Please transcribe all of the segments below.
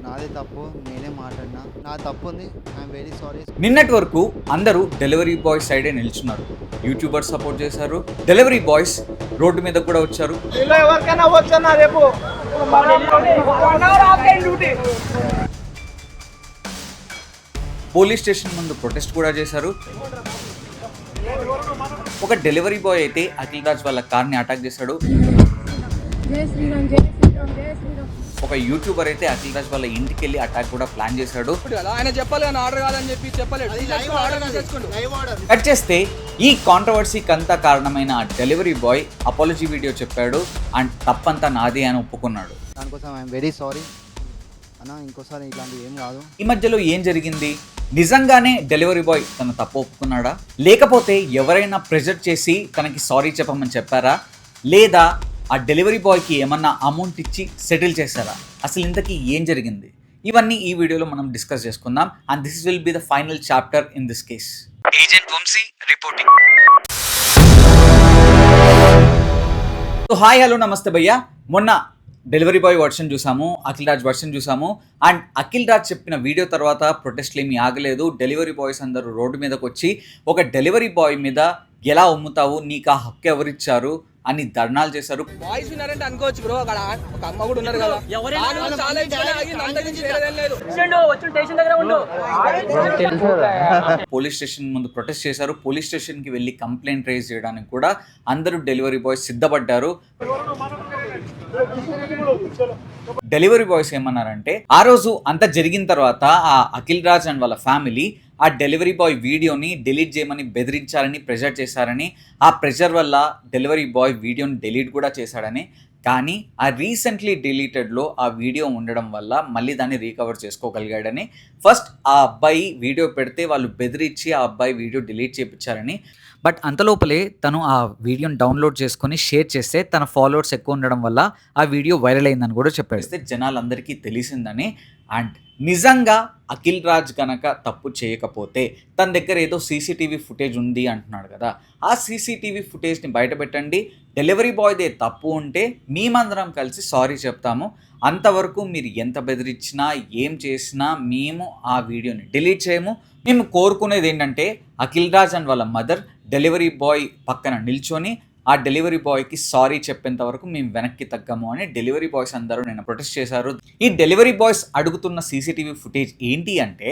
నాదే తప్పు, నేనే మాట్లాడినా, నా తప్పు ఉంది, ఐఎమ్ వెరీ సారీ. నిన్నటి వరకు అందరూ డెలివరీ బాయ్ సైడే నిల్చున్నారు. యూట్యూబర్స్ సపోర్ట్ చేశారు, డెలివరీ బాయ్స్ రోడ్డు మీద కూడా వచ్చారు. పోలీస్ స్టేషన్ ముందు ప్రొటెస్ట్ కూడా చేశారు. ఒక డెలివరీ బాయ్ అయితే అఖిల్ రాజ్ వాళ్ళ కార్ని అటాక్ చేశాడు. ఒక యూట్యూబర్ అయితే అఖిల్ రాజ్ వాళ్ళ ఇంటికి వెళ్ళి అటాక్ కూడా ప్లాన్ చేశాడు. ఆయన చెప్పాలి కానీ ఆర్డర్ కాదని చెప్పి చెప్పలేదు. కట్ చేస్తే ఈ కాంట్రవర్సీకి అంతా కారణమైన ఆ డెలివరీ బాయ్ అపాలజీ వీడియో చెప్పాడు అండ్ తప్పంతా నాదే అని ఒప్పుకున్నాడు. దానికోసం ఐఎమ్ వెరీ సారీ అన్న, ఇంకోసారి ఇట్లాంటివి ఏం కాదు. ఈ మధ్యలో ఏం జరిగింది? నిజంగానే డెలివరీ బాయ్ తన తప్పు ఒప్పుకున్నాడా, లేకపోతే ఎవరైనా ప్రెజర్ చేసి తనకి సారీ చెప్పమని చెప్పారా, లేదా ఆ డెలివరీ బాయ్కి ఏమన్నా అమౌంట్ ఇచ్చి సెటిల్ చేశారా? అసలు ఇంతకీ ఏం జరిగింది? ఇవన్నీ ఈ వీడియోలో మనం డిస్కస్ చేసుకుందాం. And this will be the final chapter in this case. Agent Vamshi reporting. So hi, hello, నమస్తే భయ్యా. మొన్న డెలివరీ బాయ్ వర్షన్ చూసాము, అఖిల్ రాజ్ వర్షన్ చూసాము. అండ్ అఖిల్ రాజ్ చెప్పిన వీడియో తర్వాత ప్రొటెస్ట్లు ఏమీ ఆగలేదు. డెలివరీ బాయ్స్ అందరూ రోడ్డు మీదకి వచ్చి ఒక డెలివరీ బాయ్ మీద ఎలా అమ్ముతావు, నీకు ఆ హక్కు ఎవరిచ్చారు అని ధర్నాలు చేశారు. వాయిస్ విన్నారంటే అనుకోవచ్చు బ్రో, అక్కడ ఒక అమ్మ కూడా ఉన్నారు కదా. పోలీస్ స్టేషన్ ముందు ప్రొటెస్ట్ చేశారు. పోలీస్ స్టేషన్ కి వెళ్ళి కంప్లైంట్ రైజ్ చేయడానికి కూడా అందరూ డెలివరీ బాయ్స్ సిద్ధపడ్డారు. డెలివరీ బాయ్స్ ఏమన్నారంటే, ఆ రోజు అంతా జరిగిన తర్వాత ఆ అఖిల్ రాజ్ అండ్ వాళ్ళ ఫ్యామిలీ ఆ డెలివరీ బాయ్ వీడియోని డిలీట్ చేయమని బెదిరించారని, ప్రెజర్ చేశారని, ఆ ప్రెజర్ వల్ల డెలివరీ బాయ్ వీడియోని డిలీట్ కూడా చేశాడని. కానీ ఆ రీసెంట్లీ డిలీటెడ్లో ఆ వీడియో ఉండడం వల్ల మళ్ళీ దాన్ని రీకవర్ చేసుకోగలిగాడని, ఫస్ట్ ఆ అబ్బాయి వీడియో పెడితే వాళ్ళు బెదిరించి ఆ అబ్బాయి వీడియో డిలీట్ చేయించారని, బట్ అంతలోపలే తను ఆ వీడియోని డౌన్లోడ్ చేసుకొని షేర్ చేస్తే తన ఫాలోవర్స్ ఎక్కువ ఉండడం వల్ల ఆ వీడియో వైరల్ అయిందని కూడా చెప్పేస్తే జనాలందరికీ తెలిసిందని. అండ్ నిజంగా అఖిల్ రాజ్ కనుక తప్పు చేయకపోతే తన దగ్గర ఏదో సీసీటీవీ ఫుటేజ్ ఉంది అంటున్నాడు కదా, ఆ సీసీటీవీ ఫుటేజ్ని బయటపెట్టండి. డెలివరీ బాయ్దే తప్పు ఉంటే మేమందరం కలిసి సారీ చెప్తాము. అంతవరకు మీరు ఎంత బెదిరించినా ఏం చేసినా మేము ఆ వీడియోని డిలీట్ చేయము. మేము కోరుకునేది ఏంటంటే అఖిల్ రాజ్ అండ్ వాళ్ళ మదర్ డెలివరీ బాయ్ పక్కన నిల్చొని ఆ డెలివరీ బాయ్కి సారీ చెప్పేంత వరకు మేము వెనక్కి తగ్గము అని డెలివరీ బాయ్స్ అందరూ నేను ప్రొటెస్ట్ చేశారు. ఈ డెలివరీ బాయ్స్ అడుగుతున్న సీసీటీవీ ఫుటేజ్ ఏంటి అంటే,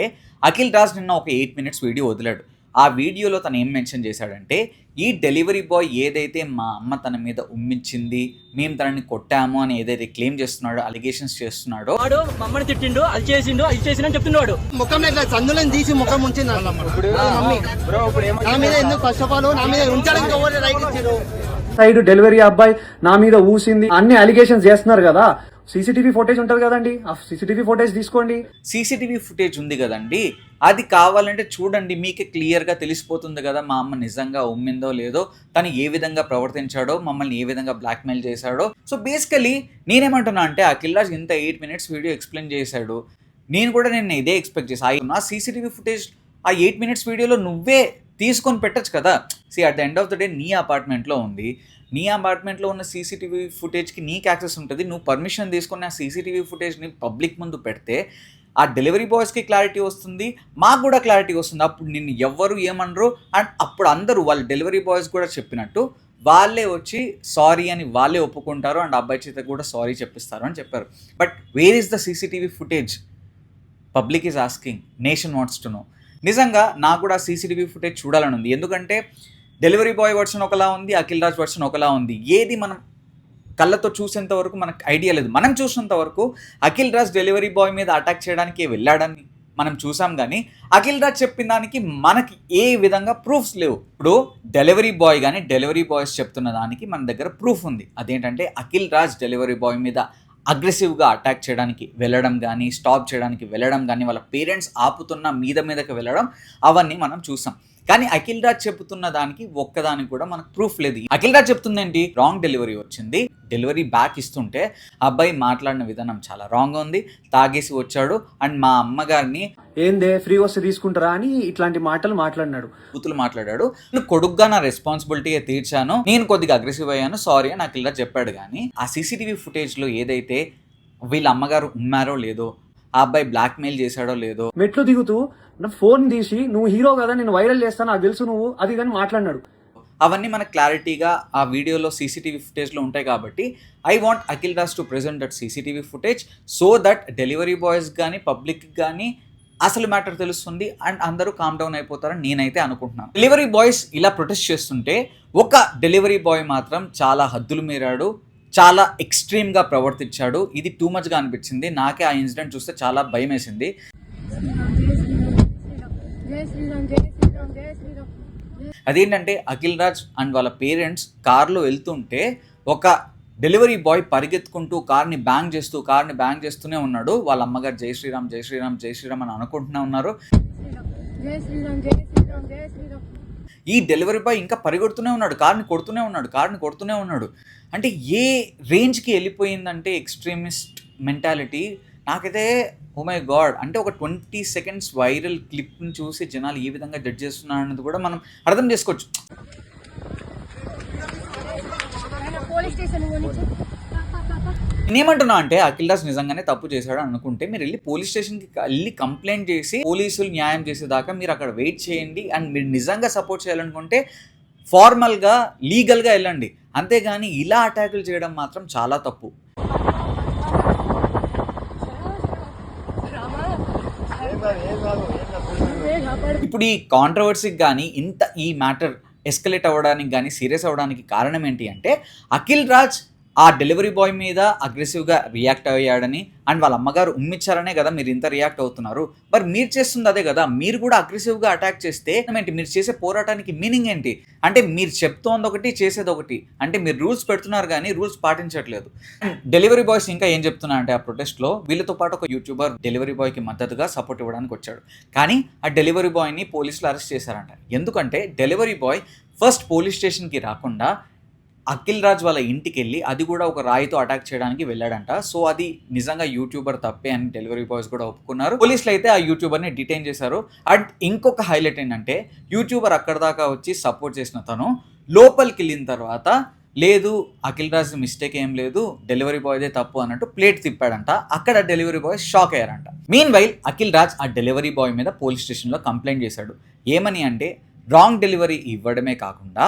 అఖిల్ రాజ్ నిన్న ఒక 8 minutes వీడియో వదిలాడు. ఆ వీడియోలో తను ఏం మెన్షన్ చేశాడంటే, ఈ డెలివరీ బాయ్ ఏదైతే మా అమ్మ తన మీద ఉమ్మించింది, మేము తనని కొట్టాము అని ఏదైతే క్లెయిమ్ చేస్తున్నాడో, అలిగేషన్స్ చేస్తున్నాడో, వాడు మమ్మల్ని తిట్టిండు, అది చేసిండు, అది చేసిండు అని చెప్తున్నాడు. ముఖం ఇట్లా సందులను తీసి ముఖం ఉంచింది నా మీద. ఎందుకు ఫస్ట్ ఆఫ్ ఆల్ నా మీద ఉంచడానికి ఎవరు రైట్ ఇచ్చారు? సైడ్ డెలివరీ అబ్బాయి నా మీద ఊసింది అన్ని అలిగేషన్స్ చేస్తున్నారు కదా. సీసీటీవీ ఫుటేజ్ ఉంటుంది కదండి, ఆ సీసీటీవీ ఫుటేజ్ తీసుకోండి. సీసీటీవీ ఫుటేజ్ ఉంది కదండి, అది కావాలంటే చూడండి, మీకే క్లియర్గా తెలిసిపోతుంది కదా మా అమ్మ నిజంగా ఉమ్మిందో లేదో, తను ఏ విధంగా ప్రవర్తించాడో, మమ్మల్ని ఏ విధంగా బ్లాక్మెయిల్ చేశాడో. సో బేసికలీ నేనేమంటున్నా అంటే, అఖిల్ రాజ్ ఇంత 8 minutes వీడియో ఎక్స్ప్లెయిన్ చేశాడు. నేను ఇదే ఎక్స్పెక్ట్ చేశాను. ఆ సీసీటీవీ ఫుటేజ్ ఆ 8 minutes వీడియోలో నువ్వే తీసుకొని పెట్టచ్చు కదా. At the end of the day నీ అపార్ట్మెంట్లో ఉంది, నీ అపార్ట్మెంట్లో ఉన్న సీసీటీవీ ఫుటేజ్కి నీకు యాక్సెస్ ఉంటుంది. నువ్వు పర్మిషన్ తీసుకుని ఆ సీసీటీవీ ఫుటేజ్ని పబ్లిక్ ముందు పెడితే ఆ డెలివరీ బాయ్స్కి క్లారిటీ వస్తుంది, మాకు కూడా క్లారిటీ వస్తుంది. అప్పుడు నిన్ను ఎవ్వరు ఏమనరు. అండ్ అప్పుడు అందరూ వాళ్ళ డెలివరీ బాయ్స్ కూడా చెప్పినట్టు వాళ్ళే వచ్చి సారీ అని వాళ్ళే ఒప్పుకుంటారు అండ్ అబ్బాయి చేత కూడా సారీ చెప్పిస్తారు అని చెప్పారు. But where is the CCTV footage? Public is asking, nation wants to know. నిజంగా నాకు కూడా సీసీటీవీ ఫుటేజ్ చూడాలని ఉంది. ఎందుకంటే డెలివరీ బాయ్ వర్షన్ ఒకలా ఉంది, అఖిల్ రాజ్ వర్షన్ ఒకలా ఉంది. ఏది మనం కళ్ళతో చూసేంత వరకు మనకు ఐడియా లేదు. మనం చూసినంత వరకు అఖిల్ రాజ్ డెలివరీ బాయ్ మీద అటాక్ చేయడానికి వెళ్ళాడని మనం చూసాం, కానీ అఖిల్ రాజ్ చెప్పిన దానికి మనకి ఏ విధంగా ప్రూఫ్స్ లేవు. ఇప్పుడు డెలివరీ బాయ్ కానీ డెలివరీ బాయ్స్ చెప్తున్న దానికి మన దగ్గర ప్రూఫ్ ఉంది. అదేంటంటే అఖిల్ రాజ్ డెలివరీ బాయ్ మీద అగ్రెసివ్గా అటాక్ చేయడానికి వెళ్ళడం కానీ, స్టాప్ చేయడానికి వెళ్ళడం కానీ, వాళ్ళ పేరెంట్స్ ఆపుతున్న మీదకి వెళ్ళడం, అవన్నీ మనం చూసాం. కానీ అఖిల్ రాజ్ చెప్తున్న దానికి ఒక్కదానికి కూడా మనకు ప్రూఫ్ లేదు. అఖిల్ రాజ్ చెప్తుంది ఏంటి? రాంగ్ డెలివరీ వచ్చింది, డెలివరీ బ్యాక్ ఇస్తుంటే అబ్బాయి మాట్లాడిన విధానం చాలా రాంగ్గా ఉంది, తాగేసి వచ్చాడు అండ్ మా అమ్మగారిని ఏందే ఫ్రీ వస్తే తీసుకుంటారా అని ఇట్లాంటి మాటలు మాట్లాడినాడు, బూతులు మాట్లాడాడు. కొడుగ్గా నా రెస్పాన్సిబిలిటీ తీర్చాను, నేను కొద్దిగా అగ్రెసివ్ అయ్యాను, సారీ అని అఖిల్ రాజ్ చెప్పాడు. కానీ ఆ సీసీటీవీ ఫుటేజ్లో ఏదైతే వీళ్ళ అమ్మగారు ఉన్నారో లేదో, ఆ అబ్బాయి బ్లాక్మెయిల్ చేశాడో లేదో. మెట్లు దిగుతూ నా ఫోన్ తీసి నువ్వు హీరో కదా నేను వైరల్ చేస్తాను నాకు తెలుసు నువ్వు అది కానీ మాట్లాడినాడు. అవన్నీ మనకు క్లారిటీగా ఆ వీడియోలో సీసీటీవీ ఫుటేజ్లో ఉంటాయి కాబట్టి I want Akhil Raj to present that CCTV footage so that delivery boys కానీ పబ్లిక్ కానీ అసలు మ్యాటర్ తెలుస్తుంది అండ్ అందరూ కామ్ డౌన్ అయిపోతారని నేనైతే అనుకుంటున్నాను. డెలివరీ బాయ్స్ ఇలా ప్రొటెస్ట్ చేస్తుంటే ఒక డెలివరీ బాయ్ మాత్రం చాలా హద్దులు మీరాడు, చాలా ఎక్స్ట్రీమ్గా ప్రవర్తించాడు. ఇది టూ మచ్గా అనిపించింది. నాకే ఆ ఇన్సిడెంట్ చూస్తే చాలా భయం వేసింది. అదేంటంటే అఖిల్ రాజ్ అండ్ వాళ్ళ పేరెంట్స్ కార్లో వెళ్తుంటే ఒక డెలివరీ బాయ్ పరిగెత్తుకుంటూ కార్ని బ్యాంగ్ చేస్తూనే ఉన్నాడు. వాళ్ళ అమ్మగారు జై శ్రీరామ్ జై శ్రీరామ్ జై శ్రీరామ్ అని అనుకుంటూనే ఉన్నారు. ఈ డెలివరీ బాయ్ ఇంకా పరిగెడుతూనే ఉన్నాడు, కార్ని కొడుతూనే ఉన్నాడు. అంటే ఏ రేంజ్కి వెళ్ళిపోయిందంటే ఎక్స్ట్రీమిస్ట్ మెంటాలిటీ. నాకైతే ఓ మై గాడ్, అంటే ఒక 20 seconds వైరల్ క్లిప్ని చూసి జనాలు ఏ విధంగా జడ్జ్ చేస్తున్నారు అన్నది కూడా మనం అర్థం చేసుకోవచ్చు. నేనేమంటున్నా అంటే అఖిల్ రాజ్ నిజంగానే తప్పు చేశాడు అనుకుంటే మీరు వెళ్ళి పోలీస్ స్టేషన్కి వెళ్ళి కంప్లైంట్ చేసి పోలీసులు న్యాయం చేసేదాకా మీరు అక్కడ వెయిట్ చేయండి. అండ్ మీరు నిజంగా సపోర్ట్ చేయాలనుకుంటే ఫార్మల్గా లీగల్గా వెళ్ళండి, అంతేగాని ఇలా అటాకులు చేయడం మాత్రం చాలా తప్పు. ఇప్పుడు ఈ కాంట్రవర్సీకి కానీ ఈ మ్యాటర్ ఎస్కలేట్ అవ్వడానికి కానీ సీరియస్ అవ్వడానికి కారణం ఏంటి అంటే అఖిల్ రాజ్ ఆ డెలివరీ బాయ్ మీద అగ్రెసివ్గా రియాక్ట్ అయ్యాడని అండ్ వాళ్ళ అమ్మగారు ఉమ్మిచ్చారనే కదా మీరు ఇంత రియాక్ట్ అవుతున్నారు. మరి మీరు చేస్తుంది అదే కదా, మీరు కూడా అగ్రెసివ్గా అటాక్ చేస్తే ఏంటి, మీరు చేసే పోరాటానికి మీనింగ్ ఏంటి? అంటే మీరు చెప్తోంది ఒకటి చేసేది ఒకటి, అంటే మీరు రూల్స్ పెడుతున్నారు కానీ రూల్స్ పాటించట్లేదు. డెలివరీ బాయ్స్ ఇంకా ఏం చెప్తున్నా అంటే ఆ ప్రొటెస్ట్లో వీళ్ళతో పాటు ఒక యూట్యూబర్ డెలివరీ బాయ్కి మద్దతుగా సపోర్ట్ ఇవ్వడానికి వచ్చాడు. కానీ ఆ డెలివరీ బాయ్ని పోలీసులు అరెస్ట్ చేశారంట. ఎందుకంటే డెలివరీ బాయ్ ఫస్ట్ పోలీస్ స్టేషన్కి రాకుండా అఖిల్ రాజ్ వాళ్ళ ఇంటికి వెళ్ళి అది కూడా ఒక రాయితో అటాక్ చేయడానికి వెళ్ళాడంట. సో అది నిజంగా యూట్యూబర్ తప్పే అని డెలివరీ బాయ్స్ కూడా ఒప్పుకున్నారు. పోలీసులు అయితే ఆ యూట్యూబర్ని డిటైన్ చేశారు. అండ్ ఇంకొక హైలైట్ ఏంటంటే యూట్యూబర్ అక్కడ దాకా వచ్చి సపోర్ట్ చేసిన తను లోపలికి వెళ్ళిన తర్వాత లేదు అఖిల్ రాజ్ మిస్టేక్ ఏం లేదు, డెలివరీ బాయ్దే తప్పు అన్నట్టు ప్లేట్ తిప్పాడంట. అక్కడ డెలివరీ బాయ్ షాక్ అయ్యారంట. మీన్ వైల్ అఖిల్ రాజ్ ఆ డెలివరీ బాయ్ మీద పోలీస్ స్టేషన్లో కంప్లైంట్ చేశాడు. ఏమని అంటే రాంగ్ డెలివరీ ఇవ్వడమే కాకుండా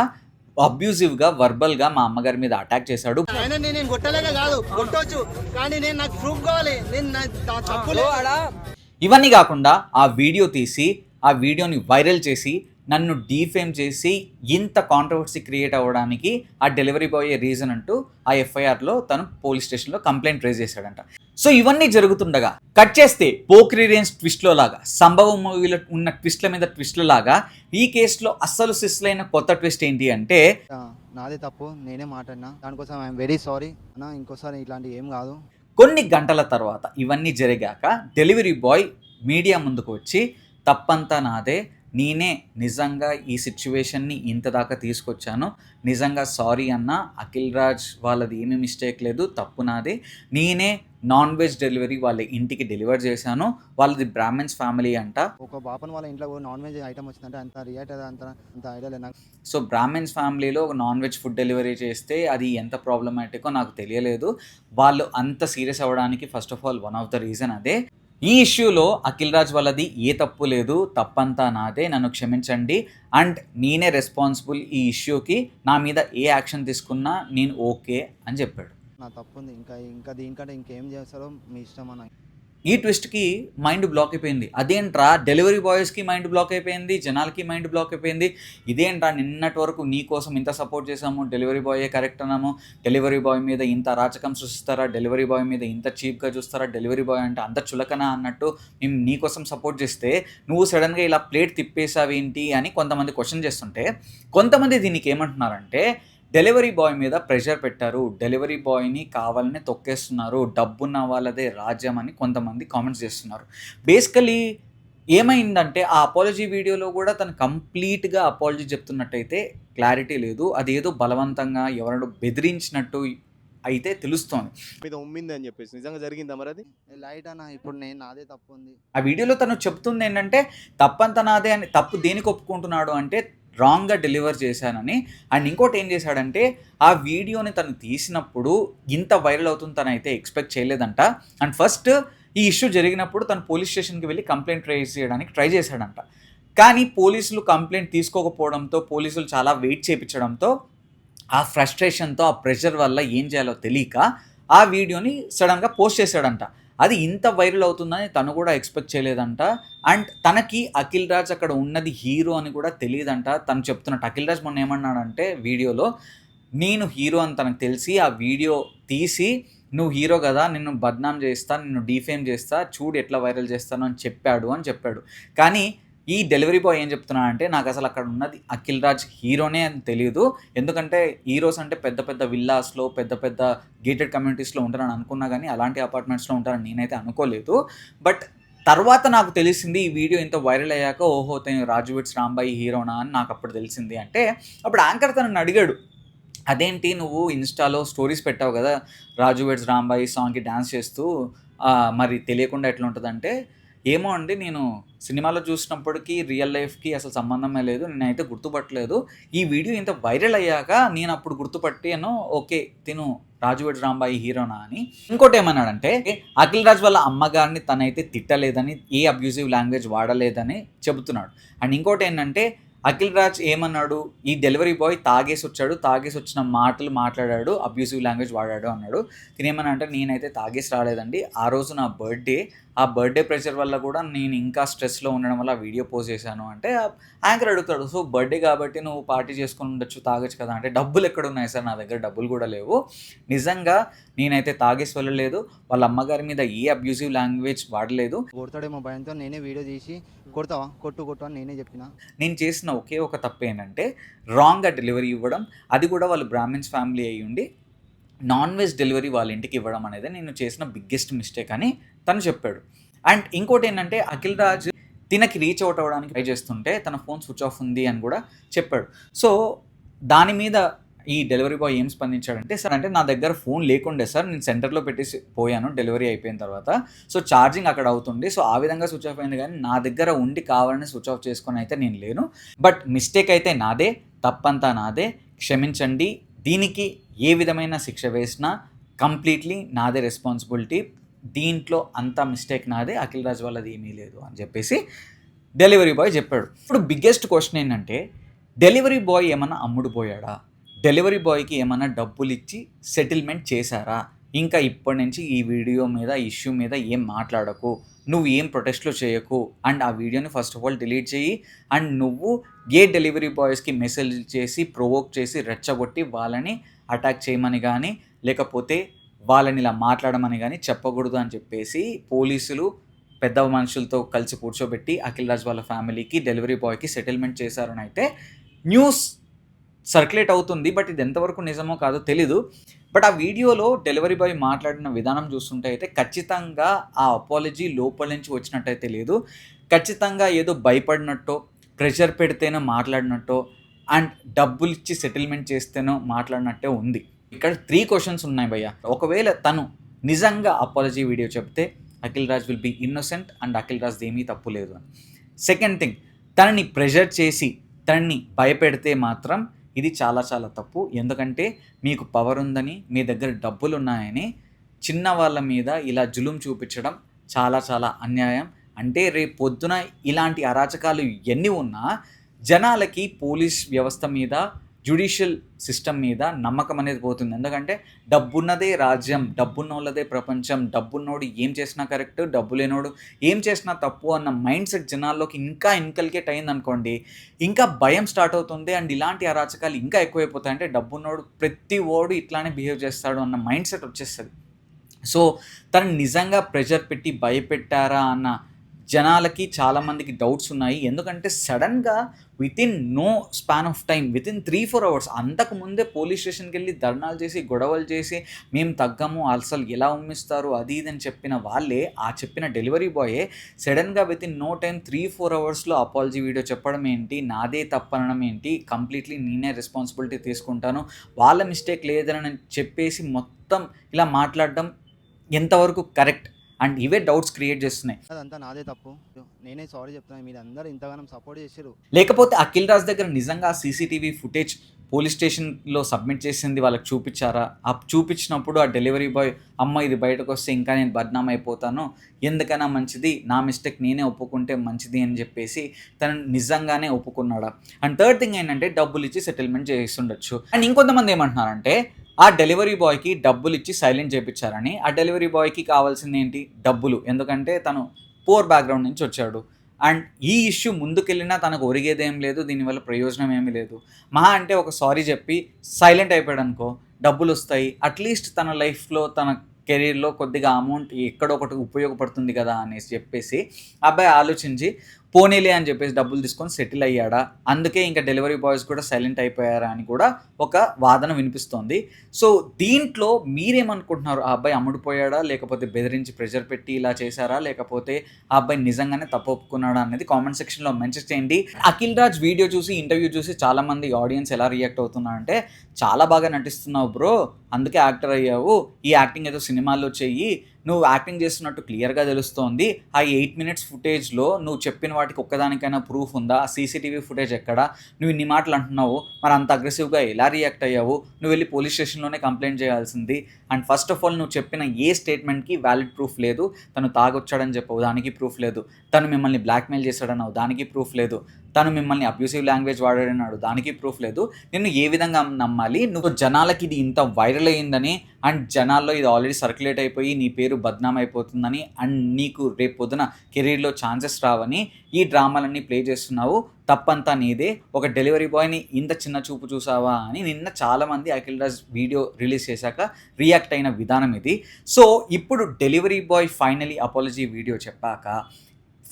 అబ్యూజివ్గా వర్బల్గా మా అమ్మగారి మీద అటాక్ చేశాడు. ఇవన్నీ కాకుండా ఆ వీడియో తీసి ఆ వీడియోని వైరల్ చేసి నన్ను డీఫేమ్ చేసి ఇంత కాంట్రవర్సీ క్రియేట్ అవ్వడానికి ఆ డెలివరీ బాయ్ రీజన్ అంటూ ఆ ఎఫ్ఐఆర్లో తను పోలీస్ స్టేషన్లో కంప్లైంట్ రేజ్ చేశాడంట. సో ఇవన్నీ జరుగుతుండగా కట్ చేస్తే పోక్రీ రేంజ్ ట్విస్ట్లో లాగా, సంభవం మూవీలో ఉన్న ట్విస్ట్ల మీద ట్విస్ట్ల లాగా ఈ కేసులో అస్సలు సిస్లైన కొత్త ట్విస్ట్ ఏంటి అంటే నాదే తప్పు, నేనే మాట్లాడినా, దానికోసం ఐఎమ్ వెరీ సారీ అన్న, ఇంకోసారి ఇట్లాంటివి ఏం కాదు. కొన్ని గంటల తర్వాత ఇవన్నీ జరిగాక డెలివరీ బాయ్ మీడియా ముందుకు వచ్చి తప్పంతా నాదే, నేనే నిజంగా ఈ సిచ్యువేషన్ని ఇంత దాకా తీసుకొచ్చాను, నిజంగా సారీ అన్న, అఖిల్ రాజ్ వాళ్ళది ఏమీ మిస్టేక్ లేదు, తప్పు నాదే, నేనే నాన్ వెజ్ డెలివరీ వాళ్ళ ఇంటికి డెలివర్ చేశాను, వాళ్ళది బ్రాహ్మణ్స్ ఫ్యామిలీ అంట. ఒక బాపన్ వాళ్ళ ఇంట్లో నాన్ వెజ్ ఐటమ్ వచ్చిందంటే అంత రియాక్ట్ అంత ఐడియా లేదు నాకు. సో బ్రాహ్మణ్స్ ఫ్యామిలీలో ఒక నాన్ వెజ్ ఫుడ్ డెలివరీ చేస్తే అది ఎంత ప్రాబ్లమాటికో నాకు తెలియలేదు. వాళ్ళు అంత సీరియస్ అవ్వడానికి first of all one of the reason అదే. ఈ ఇష్యూలో అఖిల్ రాజ్ వాళ్ళది ఏ తప్పు లేదు, తప్పంతా నాదే, నన్ను క్షమించండి అండ్ నేనే రెస్పాన్సిబుల్ ఈ ఇష్యూకి, నా మీద ఏ యాక్షన్ తీసుకున్నా నేను ఓకే అని చెప్పాడు. నా తప్పు ఉంది, ఇంకా దీనికంటే ఇంకేం చేస్తారో మీ ఇష్టం అన్న. ఈ ట్విస్ట్కి మైండ్ బ్లాక్ అయిపోయింది. అదేంట్రా డెలివరీ బాయ్స్కి మైండ్ బ్లాక్ అయిపోయింది, జనాలకి మైండ్ బ్లాక్ అయిపోయింది. ఇదేంట్రా నిన్నటి వరకు నీ కోసం ఇంత సపోర్ట్ చేసాము, డెలివరీ బాయే కరెక్ట్ అన్నాము, డెలివరీ బాయ్ మీద ఇంత అరాచకం సృష్టిస్తారా, డెలివరీ బాయ్ మీద ఇంత చీప్గా చూస్తారా, డెలివరీ బాయ్ అంటే అంత చులకనా అన్నట్టు మేము నీ కోసం సపోర్ట్ చేస్తే నువ్వు సడన్గా ఇలా ప్లేట్ తిప్పేసావేంటి అని కొంతమంది క్వశ్చన్ చేస్తుంటే, కొంతమంది దీనికి ఏమంటున్నారంటే డెలివరీ బాయ్ మీద ప్రెషర్ పెట్టారు, డెలివరీ బాయ్ని కావాలని తొక్కేస్తున్నారు, డబ్బున్న వాళ్ళదే రాజ్యం అని కొంతమంది కామెంట్స్ చేస్తున్నారు. బేసికలీ ఏమైందంటే ఆ అపాలజీ వీడియోలో కూడా తను కంప్లీట్గా అపాలజీ చెప్తున్నట్టయితే క్లారిటీ లేదు, అదేదో బలవంతంగా ఎవరైనా బెదిరించినట్టు అయితే తెలుస్తోంది. మీద ఉమ్మింది అని చెప్పేసి నిజంగా జరిగిందా మరి అది? లైట్ అన్న, ఇప్పుడు నాదే తప్పు ఉంది. ఆ వీడియోలో తను చెప్తుంది ఏంటంటే తప్పంత నాదే అని. తప్పు దేనికి ఒప్పుకుంటున్నాడు అంటే రాంగ్గా డెలివర్ చేశానని. అండ్ ఇంకోటి ఏం చేశాడంటే ఆ వీడియోని తను తీసినప్పుడు ఇంత వైరల్ అవుతుంది తనైతే ఎక్స్పెక్ట్ చేయలేదంట. అండ్ ఫస్ట్ ఈ ఇష్యూ జరిగినప్పుడు తను పోలీస్ స్టేషన్కి వెళ్ళి కంప్లైంట్ రైజ్ చేయడానికి ట్రై చేశాడంట. కానీ పోలీసులు కంప్లైంట్ తీసుకోకపోవడంతో, పోలీసులు చాలా వెయిట్ చేయించడంతో, ఆ ఫ్రస్ట్రేషన్తో, ఆ ప్రెషర్ వల్ల ఏం చేయాలో తెలియక ఆ వీడియోని సడన్గా పోస్ట్ చేశాడంట. అది ఇంత వైరల్ అవుతుందని తను కూడా ఎక్స్పెక్ట్ చేయలేదంట. అండ్ తనకి అఖిల్ రాజ్ అక్కడ ఉన్నది హీరో అని కూడా తెలియదంట. తను చెప్తున్నట్టు అఖిల్ రాజ్ మొన్న ఏమన్నాడంటే వీడియోలో, నేను హీరో అని తనకు తెలిసి ఆ వీడియో తీసి నువ్వు హీరో కదా, నిన్ను బద్నాం చేస్తా, నిన్ను డీఫేమ్ చేస్తా, చూడు ఎట్లా వైరల్ చేస్తాను అని చెప్పాడు. కానీ ఈ డెలివరీ బాయ్ ఏం చెప్తున్నాడంటే నాకు అసలు అక్కడ ఉన్నది అఖిల్ రాజ్ హీరోనే అని తెలియదు. ఎందుకంటే హీరోస్ అంటే పెద్ద పెద్ద విల్లాస్లో, పెద్ద పెద్ద గేటెడ్ కమ్యూనిటీస్లో ఉంటారని అనుకున్నా, కానీ అలాంటి అపార్ట్మెంట్స్లో ఉంటారని నేనైతే అనుకోలేదు. బట్ తర్వాత నాకు తెలిసింది ఈ వీడియో ఇంత వైరల్ అయ్యాక, ఓహో తను రాజు వెడ్స్ రాంబాయి హీరోనా అని నాకు అప్పుడు తెలిసింది. అంటే అప్పుడు యాంకర్ తనని అడిగాడు, అదేంటి నువ్వు ఇన్స్టాలో స్టోరీస్ పెట్టావు కదా రాజు వెడ్స్ రాంబాయి సాంగ్కి డ్యాన్స్ చేస్తూ, మరి తెలియకుండా ఎట్లా ఉంటుందంటే, ఏమో అండి నేను సినిమాలో చూసినప్పటికీ రియల్ లైఫ్కి అసలు సంబంధమే లేదు, నేనైతే గుర్తుపట్టలేదు. ఈ వీడియో ఇంత వైరల్ అయ్యాక నేను అప్పుడు గుర్తుపట్టాను, ఓకే తిను రాజు వెడ్స్ రాంబాయి హీరోనా అని. ఇంకోటి ఏమన్నాడంటే అఖిల్ రాజ్ వాళ్ళ అమ్మగారిని తనైతే తిట్టలేదని, ఏ అబ్యూజివ్ లాంగ్వేజ్ వాడలేదని చెబుతున్నాడు. అండ్ ఇంకోటి ఏంటంటే అఖిల్ రాజ్ ఏమన్నాడు, ఈ డెలివరీ బాయ్ తాగేసి వచ్చిన మాటలు మాట్లాడాడు, అబ్యూసివ్ లాంగ్వేజ్ వాడాడు అన్నాడు. తినేమన్నా అంటే నేనైతే తాగేసి రాలేదండి, ఆ రోజు నా బర్త్డే, ఆ బర్త్డే ప్రెషర్ వల్ల కూడా నేను ఇంకా స్ట్రెస్లో ఉండడం వల్ల వీడియో పోస్ట్ చేశాను అంటే యాంకర్ అడుగుతాడు, సో బర్త్డే కాబట్టి నువ్వు పార్టీ చేసుకొని ఉండొచ్చు, తాగొచ్చు కదా అంటే, డబ్బులు ఎక్కడ ఉన్నాయి సార్, నా దగ్గర డబ్బులు కూడా లేవు, నిజంగా నేనైతే తాగేసి వెళ్ళలేదు, వాళ్ళ అమ్మగారి మీద ఏ అబ్యూసివ్ లాంగ్వేజ్ వాడలేదు. కొడతాడేమో భయంతో నేనే వీడియో తీసి కొడతావా కొట్టు అని నేనే చెప్పిన. నేను చేసిన ఒకే ఒక తప్పు ఏంటంటే రాంగ్గా డెలివరీ ఇవ్వడం, అది కూడా వాళ్ళు బ్రాహ్మిన్స్ ఫ్యామిలీ అయ్యి ఉండి నాన్ వెజ్ డెలివరీ వాళ్ళ ఇంటికి ఇవ్వడం అనేది నేను చేసిన బిగ్గెస్ట్ మిస్టేక్ అని తను చెప్పాడు. అండ్ ఇంకోటి ఏంటంటే అఖిల్ రాజ్ తినకి రీచ్ అవుట్ అవ్వడానికి ట్రై చేస్తుంటే తన ఫోన్ స్విచ్ ఆఫ్ ఉంది అని కూడా చెప్పాడు. సో దాని మీద ఈ డెలివరీ బాయ్ ఏం స్పందించాడంటే, సార్ అంటే నా దగ్గర ఫోన్ లేకుండే సార్, నేను సెంటర్లో పెట్టేసి పోయాను డెలివరీ అయిపోయిన తర్వాత, సో ఛార్జింగ్ అక్కడ అవుతుంది, సో ఆ విధంగా స్విచ్ ఆఫ్ అయింది, కానీ నా దగ్గర ఉండి కావాలని స్విచ్ ఆఫ్ చేసుకొని అయితే నేను లేను, బట్ మిస్టేక్ అయితే నాదే, తప్పంతా నాదే, క్షమించండి, దీనికి ఏ విధమైన శిక్ష వేసినా కంప్లీట్లీ నాదే రెస్పాన్సిబిలిటీ, దీంట్లో అంతా మిస్టేక్ నాదే, అఖిల్ రాజ్ వాళ్ళది ఏమీ లేదు అని చెప్పేసి డెలివరీ బాయ్ చెప్పాడు. ఇప్పుడు బిగ్గెస్ట్ క్వశ్చన్ ఏంటంటే, డెలివరీ బాయ్ ఏమన్నా అమ్ముడు పోయాడా, డెలివరీ బాయ్కి ఏమన్నా డబ్బులు ఇచ్చి సెటిల్మెంట్ చేశారా? ఇంకా ఇప్పటి నుంచి ఈ వీడియో మీద, ఇష్యూ మీద ఏం మాట్లాడకు, నువ్వు ఏం ప్రొటెస్ట్లో చేయకు, అండ్ ఆ వీడియోని ఫస్ట్ ఆఫ్ ఆల్ డిలీట్ చేయి, అండ్ నువ్వు ఏ డెలివరీ బాయ్స్కి మెసేజ్ చేసి ప్రొవోక్ చేసి రెచ్చగొట్టి వాళ్ళని అటాక్ చేయమని కానీ, లేకపోతే వాళ్ళని ఇలా మాట్లాడమని కానీ చెప్పకూడదు అని చెప్పేసి పోలీసులు పెద్ద మనుషులతో కలిసి కూర్చోబెట్టి అఖిల్ రాజ్ వాళ్ళ ఫ్యామిలీకి, డెలివరీ బాయ్కి సెటిల్మెంట్ చేశారని అయితే న్యూస్ సర్క్యులేట్ అవుతుంది. బట్ ఇది ఎంతవరకు నిజమో కాదో తెలీదు. బట్ ఆ వీడియోలో డెలివరీ బాయ్ మాట్లాడిన విధానం చూస్తుంటే అయితే ఖచ్చితంగా ఆ అపాలజీ లోపల నుంచి వచ్చినట్టయితే లేదు, ఖచ్చితంగా ఏదో భయపడినట్టో, ప్రెషర్ పెడితేనో మాట్లాడినట్టో, అండ్ డబ్బులు ఇచ్చి సెటిల్మెంట్ చేస్తేనో మాట్లాడినట్టే ఉంది. ఇక్కడ 3 క్వశ్చన్స్ ఉన్నాయి భయ్య. ఒకవేళ తను నిజంగా అపాలజీ వీడియో చెప్తే Akhil Raj will be innocent and Akhil Raj ఏమీ తప్పు లేదు అని. సెకండ్ థింగ్, తనని ప్రెషర్ చేసి తనని భయపెడితే మాత్రం ఇది చాలా చాలా తప్పు. ఎందుకంటే మీకు పవర్ ఉందని, మీ దగ్గర డబ్బులు ఉన్నాయని చిన్న వాళ్ళ మీద ఇలా జులుం చూపించడం చాలా చాలా అన్యాయం. అంటే రేపు పొద్దున ఇలాంటి అరాచకాలు ఎన్ని ఉన్నా జనాలకి పోలీస్ వ్యవస్థ మీద, జ్యుడిషియల్ సిస్టమ్ మీద నమ్మకం అనేది పోతుంది. ఎందుకంటే డబ్బున్నదే రాజ్యం, డబ్బున్నోళ్ళదే ప్రపంచం, డబ్బున్నోడు ఏం చేసినా కరెక్ట్, డబ్బు లేనోడు ఏం చేసినా తప్పు అన్న మైండ్ సెట్ జనాల్లోకి ఇంకా ఇన్కల్కేట్ అయింది అనుకోండి, ఇంకా భయం స్టార్ట్ అవుతుంది. అండ్ ఇలాంటి అరాచకాలు ఇంకా ఎక్కువైపోతాయి. అంటే డబ్బున్నోడు ప్రతి ఓడు ఇట్లానే బిహేవ్ చేస్తాడు అన్న మైండ్ సెట్ వచ్చేస్తుంది. సో తను నిజంగా ప్రెషర్ పెట్టి భయపెట్టారా అన్న జనాలకి చాలామందికి డౌట్స్ ఉన్నాయి. ఎందుకంటే సడన్గా within no span of time, within 3-4 hours అంతకుముందే పోలీస్ స్టేషన్కి వెళ్ళి ధర్నాలు చేసి, గొడవలు చేసి, మేము తగ్గము, అసలు ఎలా ఉమ్మిస్తారు అది ఇది అని చెప్పిన వాళ్ళే, ఆ చెప్పిన డెలివరీ బాయే సడన్గా within no time 3-4 hours apology video చెప్పడం ఏంటి, నాదే తప్పనడం ఏంటి, కంప్లీట్లీ నేనే రెస్పాన్సిబిలిటీ తీసుకుంటాను, వాళ్ళ మిస్టేక్ లేదని చెప్పేసి మొత్తం ఇలా మాట్లాడడం ఎంతవరకు కరెక్ట్ అండ్ ఇవే డౌట్స్ క్రియేట్ చేస్తున్నాయి. అదంతా నాదే తప్పు, నేనే సారీ చెప్తున్నాను. మీరు అందరూ ఇంతగానం సపోర్ట్ చేశారు. లేకపోతే అఖిల్ రాజ్ దగ్గర నిజంగా సీసీటీవీ ఫుటేజ్ పోలీస్ స్టేషన్లో సబ్మిట్ చేసింది వాళ్ళకి చూపించారా? ఆ చూపించినప్పుడు ఆ డెలివరీ బాయ్ అమ్మ ఇది బయటకు వస్తే ఇంకా నేను బద్నాం అయిపోతాను, ఎందుకైనా మంచిది నా మిస్టేక్ నేనే ఒప్పుకుంటే మంచిది అని చెప్పేసి తను నిజంగానే ఒప్పుకున్నాడా? అండ్ థర్డ్ థింగ్ ఏంటంటే డబ్బులు ఇచ్చి సెటిల్మెంట్ చేస్తుండొచ్చు. అండ్ ఇంకొంతమంది ఏమంటున్నారంటే ఆ డెలివరీ బాయ్కి డబ్బులు ఇచ్చి సైలెంట్ చేయించారని. ఆ డెలివరీ బాయ్కి కావాల్సింది ఏంటి? డబ్బులు. ఎందుకంటే తను పూర్ బ్యాక్గ్రౌండ్ నుంచి వచ్చాడు. అండ్ ఈ ఇష్యూ ముందుకెళ్ళినా తనకు ఒరిగేదేం లేదు, దీనివల్ల ప్రయోజనం ఏమీ లేదు. మహా అంటే ఒక సారీ చెప్పి సైలెంట్ అయిపోయాడు అనుకో, డబ్బులు వస్తాయి, అట్లీస్ట్ తన లైఫ్లో తన కెరీర్లో కొద్దిగా అమౌంట్ ఎక్కడో ఒకటి ఉపయోగపడుతుంది కదా అనేసి చెప్పేసి అబ్బాయి ఆలోచించి పోనీలే అని చెప్పేసి డబ్బులు తీసుకొని సెటిల్ అయ్యాడా? అందుకే ఇంకా డెలివరీ బాయ్స్ కూడా సైలెంట్ అయిపోయారా అని కూడా ఒక వాదన వినిపిస్తోంది. సో దీంట్లో మీరేమనుకుంటున్నారు? ఆ అబ్బాయి అమ్ముడుపోయాడా, లేకపోతే బెదిరించి ప్రెషర్ పెట్టి ఇలా చేశారా, లేకపోతే ఆ అబ్బాయి నిజంగానే తప్పు ఒప్పుకున్నాడా అనేది కామెంట్ సెక్షన్లో మెన్షన్ చేయండి. అఖిల్ రాజ్ వీడియో చూసి, ఇంటర్వ్యూ చూసి చాలామంది ఆడియన్స్ ఎలా రియాక్ట్ అవుతున్నారంటే, చాలా బాగా నటిస్తున్నావు బ్రో, అందుకే యాక్టర్ అయ్యావు, ఈ యాక్టింగ్ ఏదో సినిమాల్లో చెయ్యి, నువ్వు యాక్టింగ్ చేస్తున్నట్టు క్లియర్గా తెలుస్తోంది, ఆ 8 minutes ఫుటేజ్లో నువ్వు చెప్పిన వాటికి ఒక్కదానికైనా ప్రూఫ్ ఉందా? సీసీటీవీ ఫుటేజ్ ఎక్కడా? నువ్వు ఇన్ని మాటలు అంటున్నావు, మరి అంత అగ్రెసివ్గా ఎలా రియాక్ట్ అయ్యావు? నువ్వు వెళ్ళి పోలీస్ స్టేషన్లోనే కంప్లైంట్ చేయాల్సింది. అండ్ ఫస్ట్ ఆఫ్ ఆల్ నువ్వు చెప్పిన ఏ స్టేట్మెంట్కి వ్యాలిడ్ ప్రూఫ్ లేదు. తను తాగొచ్చాడని చెప్పవు, దానికి ప్రూఫ్ లేదు. తను మిమ్మల్ని బ్లాక్మెయిల్ చేశాడన్నావు, దానికి ప్రూఫ్ లేదు. తను మిమ్మల్ని అబ్యూసివ్ లాంగ్వేజ్ వాడాడన్నాడు, దానికి ప్రూఫ్ లేదు. నిన్ను ఏ విధంగా నమ్మాలి? నువ్వు జనాలకి ఇది ఇంత వైరల్ అయ్యిందని, అండ్ జనాల్లో ఇది ఆల్రెడీ సర్క్యులేట్ అయిపోయి నీ పేరు బద్నాం అయిపోతుందని, అండ్ నీకు రేపు పొద్దున కెరీర్లో ఛాన్సెస్ రావని ఈ డ్రామాలన్నీ ప్లే చేస్తున్నావు, తప్పంతా నీదే. ఒక డెలివరీ బాయ్ని ఇంత చిన్న చూపు చూసావా అని నిన్న చాలామంది అఖిల్ రాజ్ వీడియో రిలీజ్ చేశాక రియాక్ట్ అయిన విధానం ఇది. సో ఇప్పుడు delivery boy finally apology video చెప్పాక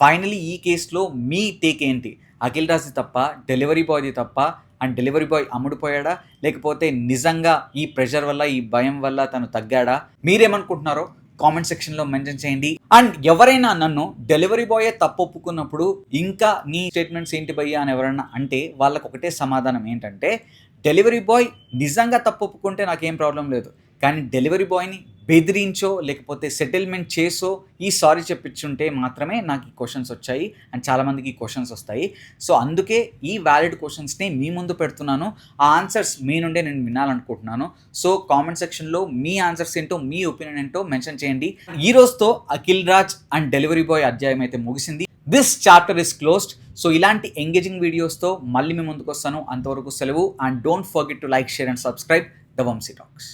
ఫైనలీ ఈ కేసులో మీ టేక్ ఏంటి? అఖిల్ రాజ్ది తప్ప, డెలివరీ బాయ్ది తప్ప, అండ్ డెలివరీ బాయ్ అమ్ముడుపోయాడా, లేకపోతే నిజంగా ఈ ప్రెషర్ వల్ల, ఈ భయం వల్ల తను తగ్గాడా? మీరేమనుకుంటున్నారో కామెంట్ సెక్షన్లో మెన్షన్ చేయండి. అండ్ ఎవరైనా నన్ను డెలివరీ బాయే తప్పు ఒప్పుకున్నప్పుడు ఇంకా నీ స్టేట్మెంట్స్ ఏంటి భయ్యా అని ఎవరైనా అంటే వాళ్ళకు ఒకటే సమాధానం ఏంటంటే, డెలివరీ బాయ్ నిజంగా తప్పు ఒప్పుకుంటే నాకేం ప్రాబ్లం లేదు, కానీ డెలివరీ బాయ్ని బెదిరించో లేకపోతే సెటిల్మెంట్ చేసో ఈ సారీ చెప్పించుంటే మాత్రమే నాకు ఈ క్వశ్చన్స్ వచ్చాయి, అండ్ చాలామందికి ఈ క్వశ్చన్స్ వస్తాయి. సో అందుకే ఈ వ్యాలిడ్ క్వశ్చన్స్ని మీ ముందు పెడుతున్నాను. ఆ ఆన్సర్స్ మీ నుండే నేను వినాలనుకుంటున్నాను. సో కామెంట్ సెక్షన్లో మీ ఆన్సర్స్ ఏంటో, మీ ఒపీనియన్ ఏంటో మెన్షన్ చేయండి. ఈ రోజుతో Akhil Raj and delivery boy అధ్యాయం అయితే ముగిసింది. This chapter is closed. So ఇలాంటి ఎంగేజింగ్ వీడియోస్తో మళ్ళీ మీ ముందుకు వస్తాను. అంతవరకు సెలవు. And don't forget to like, share and subscribe the Vamshi talks.